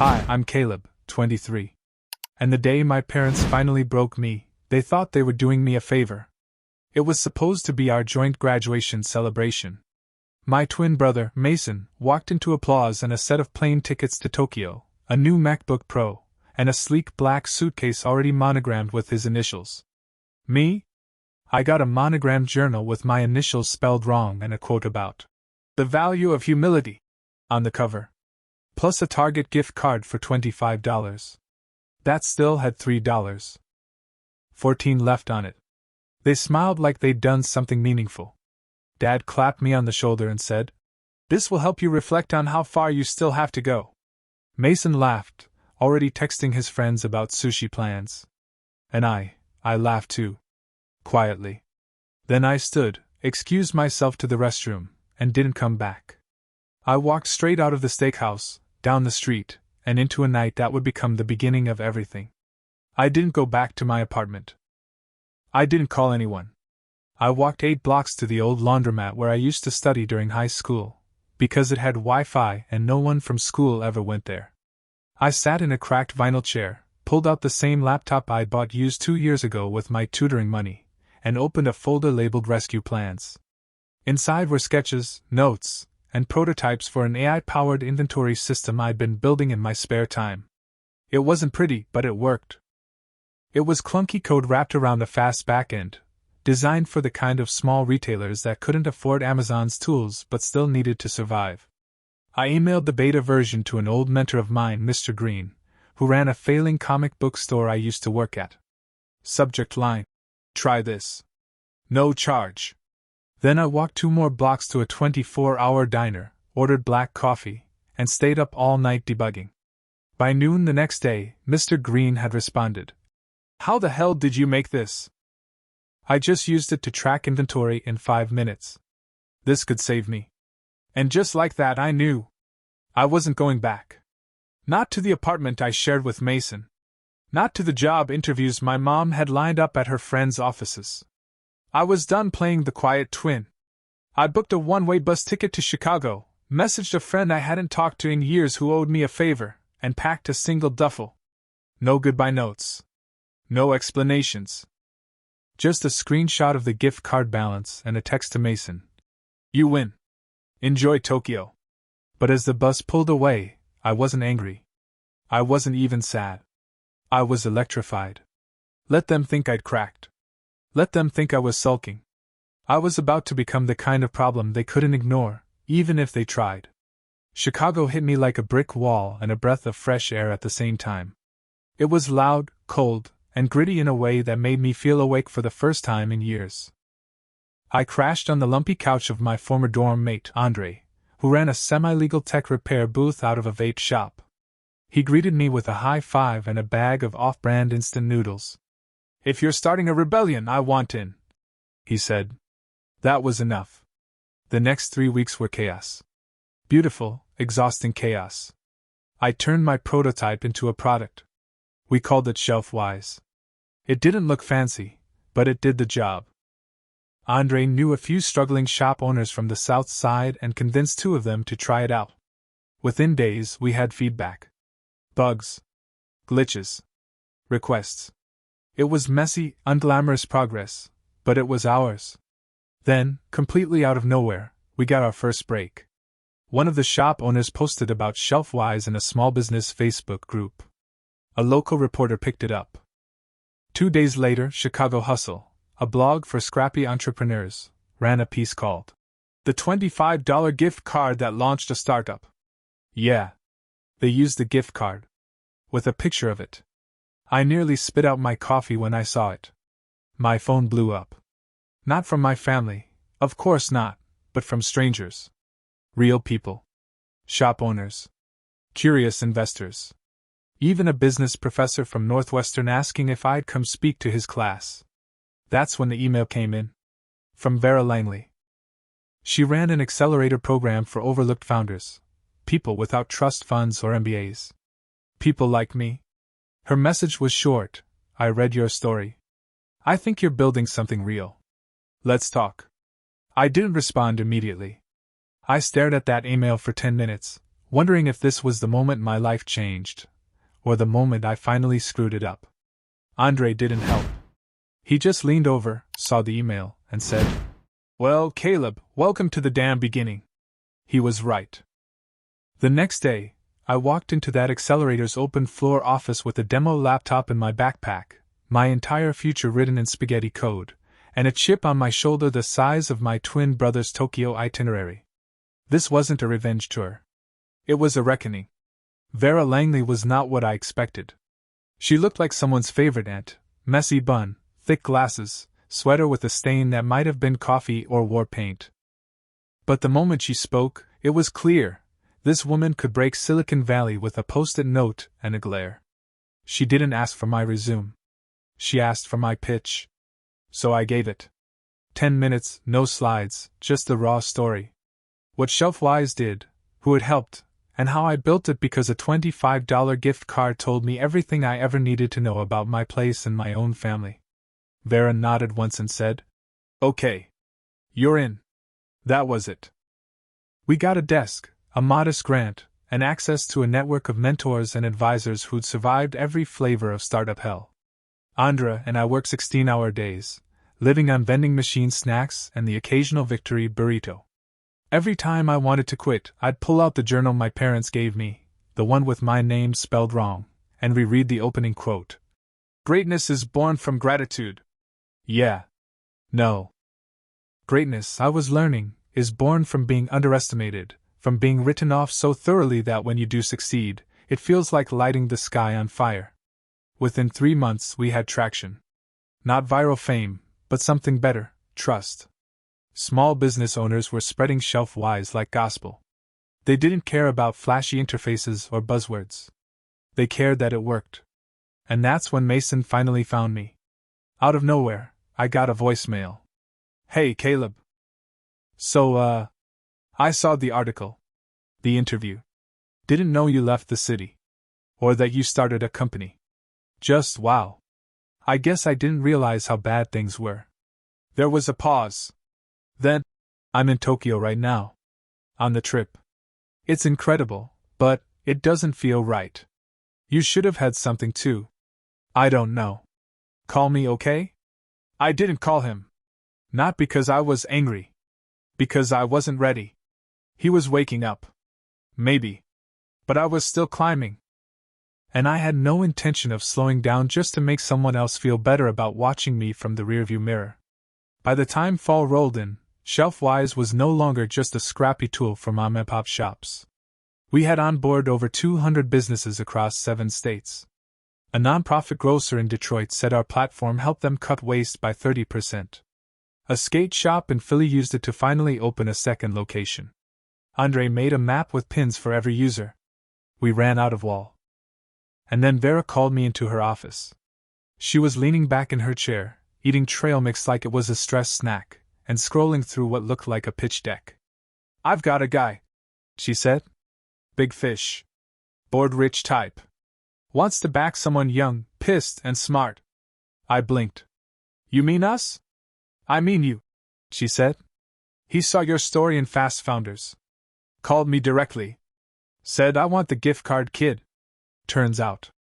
Hi, I'm Caleb, 23. And the day my parents finally broke me, they thought they were doing me a favor. It was supposed to be our joint graduation celebration. My twin brother, Mason, walked into applause and a set of plane tickets to Tokyo, a new MacBook Pro, and a sleek black suitcase already monogrammed with his initials. Me? I got a monogrammed journal with my initials spelled wrong and a quote about the value of humility on the cover, plus a Target gift card for $25. That still had $3.14 left on it. They smiled like they'd done something meaningful. Dad clapped me on the shoulder and said, "This will help you reflect on how far you still have to go." Mason laughed, already texting his friends about sushi plans. And I laughed too. Quietly. Then I stood, excused myself to the restroom, and didn't come back. I walked straight out of the steakhouse, down the street, and into a night that would become the beginning of everything. I didn't go back to my apartment. I didn't call anyone. I walked 8 blocks to the old laundromat where I used to study during high school, because it had Wi-Fi and no one from school ever went there. I sat in a cracked vinyl chair, pulled out the same laptop I'd bought used 2 years ago with my tutoring money, and opened a folder labeled Rescue Plans. Inside were sketches, notes, and prototypes for an AI-powered inventory system I'd been building in my spare time. It wasn't pretty, but it worked. It was clunky code wrapped around a fast backend, designed for the kind of small retailers that couldn't afford Amazon's tools but still needed to survive. I emailed the beta version to an old mentor of mine, Mr. Green, who ran a failing comic book store I used to work at. Subject line: "Try this. No charge." Then I walked 2 more blocks to a 24-hour diner, ordered black coffee, and stayed up all night debugging. By noon the next day, Mr. Green had responded, "How the hell did you make this?" I just used it to track inventory in 5 minutes. This could save me. And just like that I knew I wasn't going back. Not to the apartment I shared with Mason. Not to the job interviews my mom had lined up at her friends' offices. I was done playing the quiet twin. I'd booked a one-way bus ticket to Chicago, messaged a friend I hadn't talked to in years who owed me a favor, and packed a single duffel. No goodbye notes. No explanations. Just a screenshot of the gift card balance and a text to Mason. "You win. Enjoy Tokyo." But as the bus pulled away, I wasn't angry. I wasn't even sad. I was electrified. Let them think I'd cracked. Let them think I was sulking. I was about to become the kind of problem they couldn't ignore, even if they tried. Chicago hit me like a brick wall and a breath of fresh air at the same time. It was loud, cold, and gritty in a way that made me feel awake for the first time in years. I crashed on the lumpy couch of my former dorm mate, Andre, who ran a semi-legal tech repair booth out of a vape shop. He greeted me with a high five and a bag of off-brand instant noodles. "If you're starting a rebellion, I want in," he said. That was enough. The next 3 weeks were chaos. Beautiful, exhausting chaos. I turned my prototype into a product. We called it Shelfwise. It didn't look fancy, but it did the job. Andre knew a few struggling shop owners from the South Side and convinced 2 of them to try it out. Within days, we had feedback. Bugs. Glitches. Requests. It was messy, unglamorous progress, but it was ours. Then, completely out of nowhere, we got our first break. One of the shop owners posted about Shelfwise in a small business Facebook group. A local reporter picked it up. 2 days later, Chicago Hustle, a blog for scrappy entrepreneurs, ran a piece called "The $25 Gift Card That Launched a Startup." Yeah. They used the gift card. With a picture of it. I nearly spit out my coffee when I saw it. My phone blew up. Not from my family, of course not, but from strangers. Real people. Shop owners. Curious investors. Even a business professor from Northwestern asking if I'd come speak to his class. That's when the email came in. From Vera Langley. She ran an accelerator program for overlooked founders. People without trust funds or MBAs. People like me. Her message was short: "I read your story. I think you're building something real. Let's talk." I didn't respond immediately. I stared at that email for 10 minutes, wondering if this was the moment my life changed, or the moment I finally screwed it up. Andre didn't help. He just leaned over, saw the email, and said, "Well, Caleb, welcome to the damn beginning." He was right. The next day, I walked into that accelerator's open floor office with a demo laptop in my backpack, my entire future written in spaghetti code, and a chip on my shoulder the size of my twin brother's Tokyo itinerary. This wasn't a revenge tour. It was a reckoning. Vera Langley was not what I expected. She looked like someone's favorite aunt, messy bun, thick glasses, sweater with a stain that might have been coffee or war paint. But the moment she spoke, it was clear. This woman could break Silicon Valley with a post-it note and a glare. She didn't ask for my resume. She asked for my pitch. So I gave it. 10 minutes, no slides, just the raw story. What Shelfwise did, who it helped, and how I built it because a $25 gift card told me everything I ever needed to know about my place and my own family. Vera nodded once and said, "Okay. You're in." That was it. We got a desk, a modest grant, and access to a network of mentors and advisors who'd survived every flavor of startup hell. Andra and I worked 16-hour days, living on vending machine snacks and the occasional victory burrito. Every time I wanted to quit, I'd pull out the journal my parents gave me, the one with my name spelled wrong, and reread the opening quote. "Greatness is born from gratitude." Yeah. No. Greatness, I was learning, is born from being underestimated, from being written off so thoroughly that when you do succeed, it feels like lighting the sky on fire. Within 3 months, we had traction. Not viral fame, but something better, trust. Small business owners were spreading Shelfwise like gospel. They didn't care about flashy interfaces or buzzwords. They cared that it worked. And that's when Mason finally found me. Out of nowhere, I got a voicemail. "Hey, Caleb. So, I saw the article. The interview. Didn't know you left the city. Or that you started a company. Just wow. I guess I didn't realize how bad things were." There was a pause. Then, "I'm in Tokyo right now. On the trip. It's incredible, but it doesn't feel right. You should have had something too. I don't know. Call me, okay?" I didn't call him. Not because I was angry. Because I wasn't ready. He was waking up. Maybe. But I was still climbing. And I had no intention of slowing down just to make someone else feel better about watching me from the rearview mirror. By the time fall rolled in, Shelfwise was no longer just a scrappy tool for mom-and-pop shops. We had on board over 200 businesses across 7 states. A nonprofit grocer in Detroit said our platform helped them cut waste by 30%. A skate shop in Philly used it to finally open a second location. Andre made a map with pins for every user. We ran out of wall. And then Vera called me into her office. She was leaning back in her chair, eating trail mix like it was a stress snack, and scrolling through what looked like a pitch deck. "I've got a guy," she said. "Big fish. Board-rich type. Wants to back someone young, pissed, and smart." I blinked. "You mean us?" "I mean you," she said. "He saw your story in Fast Founders. Called me directly. Said I want the gift card kid." Turns out,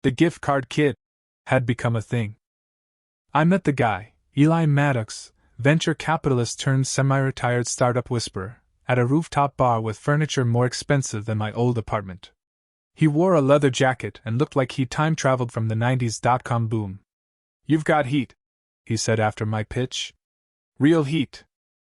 the gift card kid had become a thing. I met the guy, Eli Maddox, venture capitalist turned semi-retired startup whisperer, at a rooftop bar with furniture more expensive than my old apartment. He wore a leather jacket and looked like he'd time-traveled from the 90s dot-com boom. "You've got heat," he said after my pitch. "Real heat.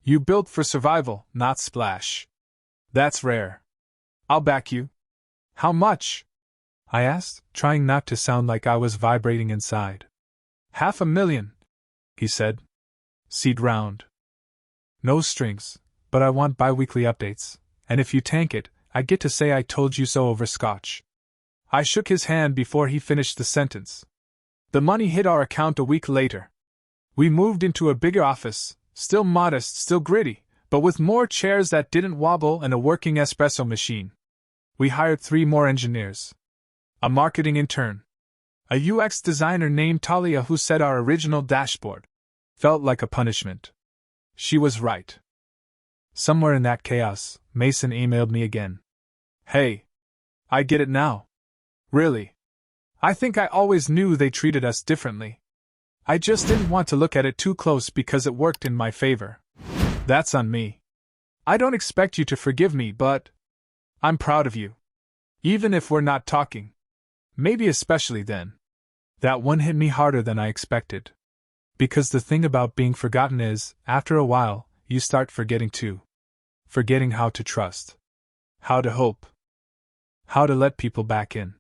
You built for survival, not splash. That's rare. I'll back you." "How much?" I asked, trying not to sound like I was vibrating inside. $500,000, he said. Seed round. No strings, but I want bi-weekly updates, and if you tank it, I get to say I told you so over scotch. I shook his hand before he finished the sentence. The money hit our account a week later. We moved into a bigger office, still modest, still gritty, but with more chairs that didn't wobble and a working espresso machine. We hired 3 more engineers. A marketing intern. A UX designer named Talia who said our original dashboard felt like a punishment. She was right. Somewhere in that chaos, Mason emailed me again. Hey, I get it now. Really. I think I always knew they treated us differently. I just didn't want to look at it too close because it worked in my favor. That's on me. I don't expect you to forgive me, but I'm proud of you. Even if we're not talking. Maybe especially then. That one hit me harder than I expected. Because the thing about being forgotten is, after a while, you start forgetting too. Forgetting how to trust. How to hope. How to let people back in.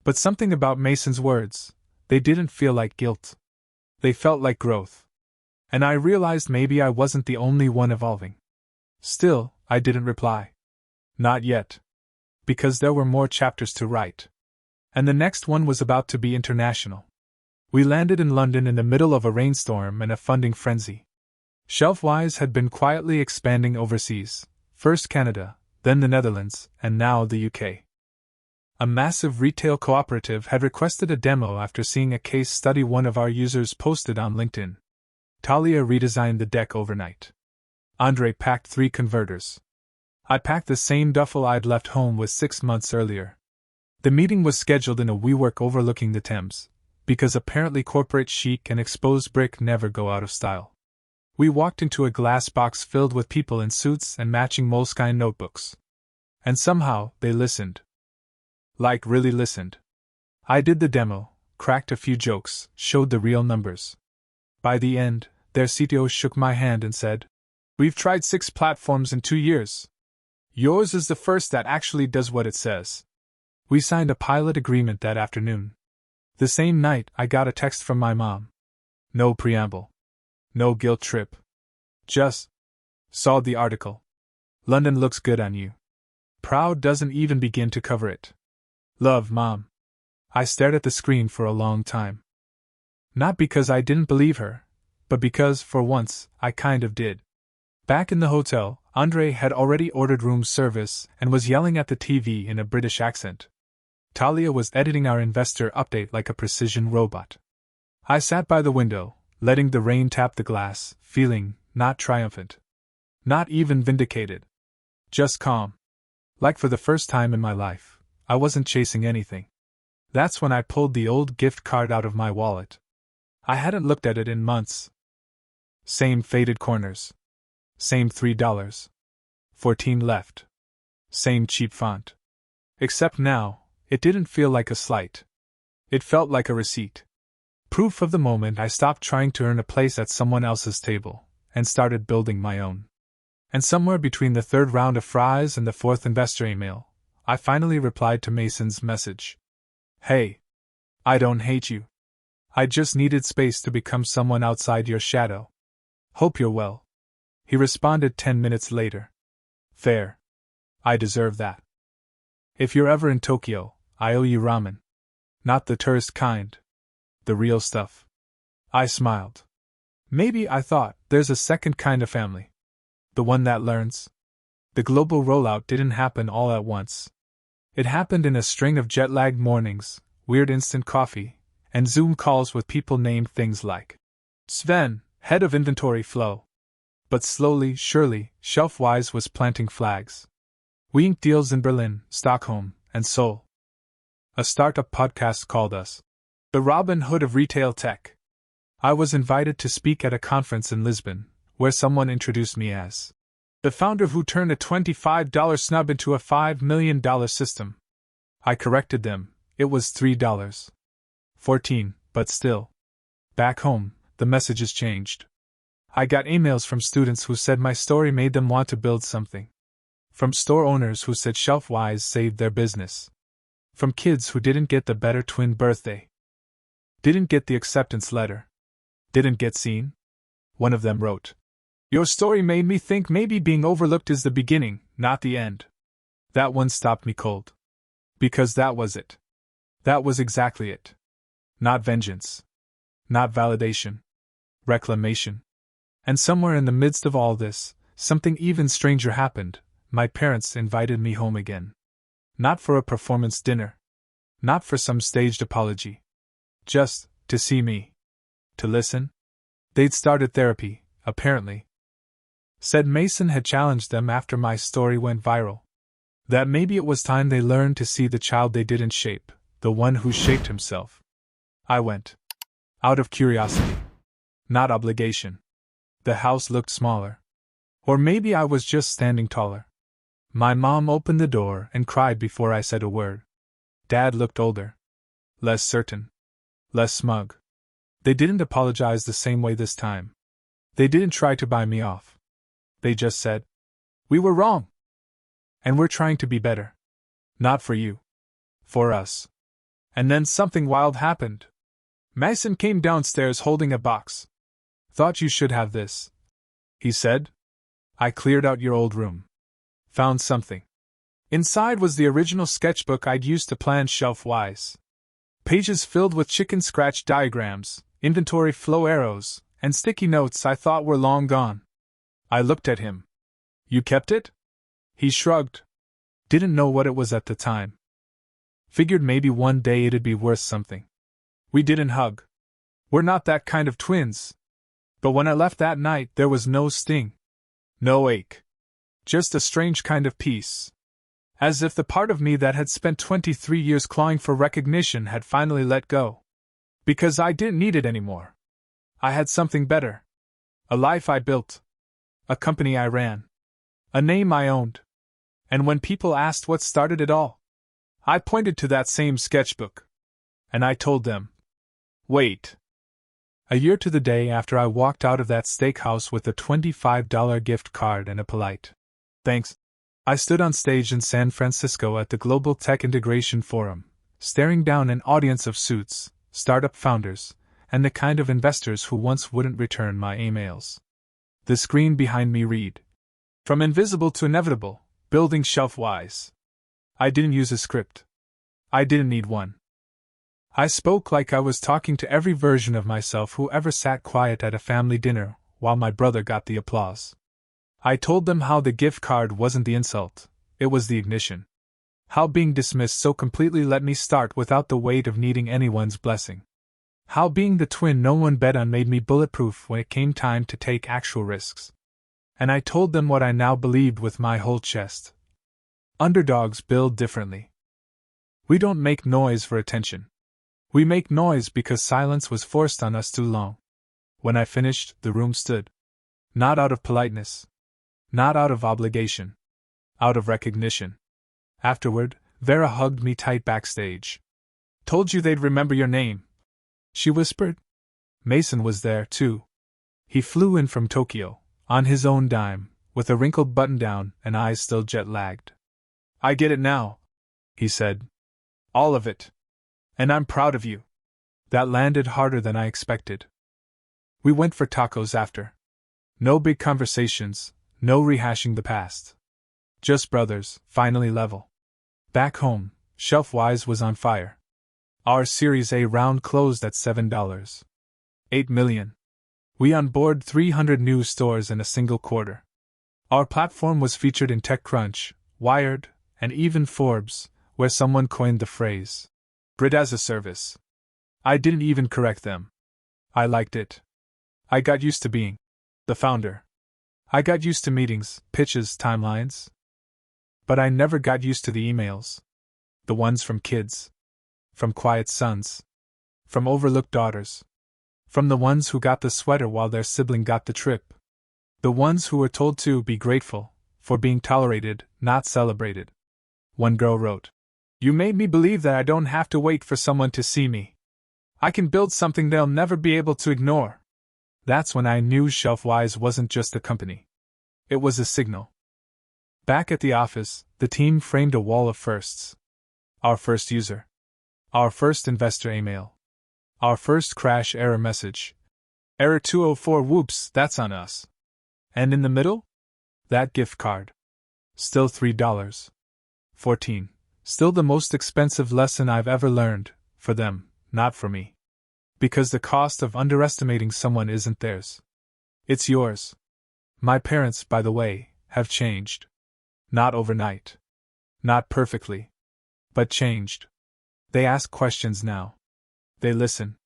But something about Mason's words, they didn't feel like guilt. They felt like growth. And I realized maybe I wasn't the only one evolving. Still, I didn't reply. Not yet. Because there were more chapters to write. And the next one was about to be international. We landed in London in the middle of a rainstorm and a funding frenzy. Shelfwise had been quietly expanding overseas, first Canada, then the Netherlands, and now the UK. A massive retail cooperative had requested a demo after seeing a case study one of our users posted on LinkedIn. Talia redesigned the deck overnight. Andre packed 3 converters. I packed the same duffel I'd left home with 6 months earlier. The meeting was scheduled in a WeWork overlooking the Thames, because apparently corporate chic and exposed brick never go out of style. We walked into a glass box filled with people in suits and matching Moleskine notebooks. And somehow, they listened. Like really listened. I did the demo, cracked a few jokes, showed the real numbers. By the end, their CTO shook my hand and said, "We've tried 6 platforms in 2 years. Yours is the first that actually does what it says." We signed a pilot agreement that afternoon. The same night, I got a text from my mom. No preamble. No guilt trip. Just, saw the article. London looks good on you. Proud doesn't even begin to cover it. Love, Mom. I stared at the screen for a long time. Not because I didn't believe her, but because, for once, I kind of did. Back in the hotel, Andre had already ordered room service and was yelling at the TV in a British accent. Talia was editing our investor update like a precision robot. I sat by the window, letting the rain tap the glass, feeling not triumphant. Not even vindicated. Just calm. Like for the first time in my life, I wasn't chasing anything. That's when I pulled the old gift card out of my wallet. I hadn't looked at it in months. Same faded corners. Same $3. 14 left. Same cheap font. Except now, it didn't feel like a slight. It felt like a receipt. Proof of the moment I stopped trying to earn a place at someone else's table, and started building my own. And somewhere between the 3rd round of fries and the 4th investor email, I finally replied to Mason's message. Hey. I don't hate you. I just needed space to become someone outside your shadow. Hope you're well. He responded 10 minutes later. Fair. I deserve that. If you're ever in Tokyo, I owe you ramen. Not the tourist kind. The real stuff. I smiled. Maybe, I thought, there's a second kind of family. The one that learns. The global rollout didn't happen all at once. It happened in a string of jet-lagged mornings, weird instant coffee, and Zoom calls with people named things like Sven, head of inventory flow. But slowly, surely, Shelfwise was planting flags. We inked deals in Berlin, Stockholm, and Seoul. A startup podcast called us the Robin Hood of retail tech. I was invited to speak at a conference in Lisbon, where someone introduced me as the founder who turned a $25 snub into a $5 million system. I corrected them, it was $3. 14, but still. Back home, the messages changed. I got emails from students who said my story made them want to build something. From store owners who said Shelfwise saved their business. From kids who didn't get the better twin birthday. Didn't get the acceptance letter. Didn't get seen. One of them wrote, "Your story made me think maybe being overlooked is the beginning, not the end." That one stopped me cold. Because that was it. That was exactly it. Not vengeance. Not validation. Reclamation. And somewhere in the midst of all this, something even stranger happened. My parents invited me home again. Not for a performance dinner. Not for some staged apology. Just to see me. To listen. They'd started therapy, apparently. Said Mason had challenged them after my story went viral. That maybe it was time they learned to see the child they didn't shape, the one who shaped himself. I went. Out of curiosity. Not obligation. The house looked smaller. Or maybe I was just standing taller. My mom opened the door and cried before I said a word. Dad looked older. Less certain. Less smug. They didn't apologize the same way this time. They didn't try to buy me off. They just said, "We were wrong. And we're trying to be better. Not for you. For us." And then something wild happened. Mason came downstairs holding a box. "Thought you should have this," he said. I cleared out your old room. Found something. Inside was the original sketchbook I'd used to plan shelf-wise. Pages filled with chicken scratch diagrams, inventory flow arrows, and sticky notes I thought were long gone. I looked at him. "You kept it?" He shrugged. Didn't know what it was at the time. Figured maybe one day it'd be worth something. We didn't hug. We're not that kind of twins. But when I left that night, there was no sting. No ache. Just a strange kind of peace. As if the part of me that had spent 23 years clawing for recognition had finally let go. Because I didn't need it anymore. I had something better. A life I built. A company I ran. A name I owned. And when people asked what started it all, I pointed to that same sketchbook. And I told them, "Wait." A year to the day after I walked out of that steakhouse with a $25 gift card and a polite "Thanks," I stood on stage in San Francisco at the Global Tech Integration Forum, staring down an audience of suits, startup founders, and the kind of investors who once wouldn't return my emails. The screen behind me read, "From invisible to inevitable, building shelf-wise." I didn't use a script. I didn't need one. I spoke like I was talking to every version of myself who ever sat quiet at a family dinner while my brother got the applause. I told them how the gift card wasn't the insult, it was the ignition. How being dismissed so completely let me start without the weight of needing anyone's blessing. How being the twin no one bet on made me bulletproof when it came time to take actual risks. And I told them what I now believed with my whole chest. Underdogs build differently. We don't make noise for attention. We make noise because silence was forced on us too long. When I finished, the room stood. Not out of politeness. Not out of obligation. Out of recognition. Afterward, Vera hugged me tight backstage. "Told you they'd remember your name," she whispered. Mason was there, too. He flew in from Tokyo, on his own dime, with a wrinkled button-down and eyes still jet-lagged. "I get it now," he said. "All of it. And I'm proud of you." That landed harder than I expected. We went for tacos after. No big conversations, no rehashing the past. Just brothers, finally level. Back home, Shelf-Wise was on fire. Our Series A round closed at $7. 8 million. We onboarded 300 new stores in a single quarter. Our platform was featured in TechCrunch, Wired, and even Forbes, where someone coined the phrase, "Brit as a service." I didn't even correct them. I liked it. I got used to being the founder. I got used to meetings, pitches, timelines. But I never got used to the emails. The ones from kids. From quiet sons. From overlooked daughters. From the ones who got the sweater while their sibling got the trip. The ones who were told to be grateful for being tolerated, not celebrated. One girl wrote, "You made me believe that I don't have to wait for someone to see me. I can build something they'll never be able to ignore." That's when I knew Shelf-Wise wasn't just a company. It was a signal. Back at the office, the team framed a wall of firsts. Our first user. Our first investor email. Our first crash error message. Error 204, whoops, that's on us. And in the middle? That gift card. Still $3. 14. Still the most expensive lesson I've ever learned, for them, not for me. Because the cost of underestimating someone isn't theirs. It's yours. My parents, by the way, have changed. Not overnight. Not perfectly. But changed. They ask questions now. They listen.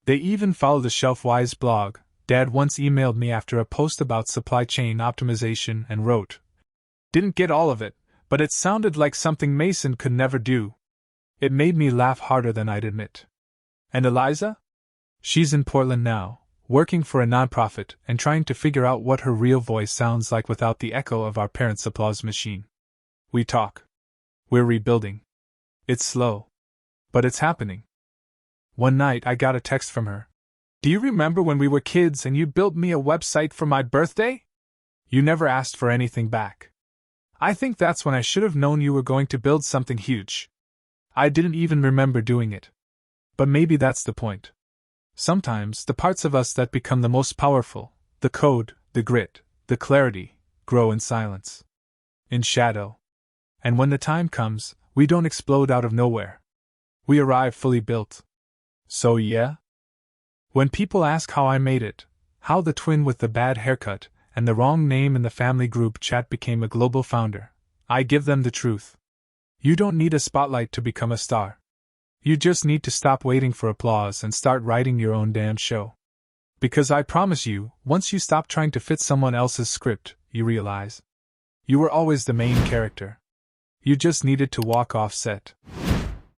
They even follow the Shelf-Wise blog. Dad once emailed me after a post about supply chain optimization and wrote, "Didn't get all of it, But it sounded like something Mason could never do. It made me laugh harder than I'd admit. And Eliza? She's in Portland now, working for a nonprofit and trying to figure out what her real voice sounds like without the echo of our parents' applause machine. We talk. We're rebuilding. It's slow. But it's happening. One night I got a text from her. Do you remember when we were kids and you built me a website for my birthday? You never asked for anything back. I think that's when I should have known you were going to build something huge. I didn't even remember doing it. But maybe that's the point. Sometimes the parts of us that become the most powerful, the code, the grit, the clarity, grow in silence. In shadow. And when the time comes, we don't explode out of nowhere. We arrive fully built. So yeah? When people ask how I made it, how the twin with the bad haircut and the wrong name in the family group chat became a global founder, I give them the truth. You don't need a spotlight to become a star. You just need to stop waiting for applause and start writing your own damn show. Because I promise you, once you stop trying to fit someone else's script, you realize you were always the main character. You just needed to walk off set.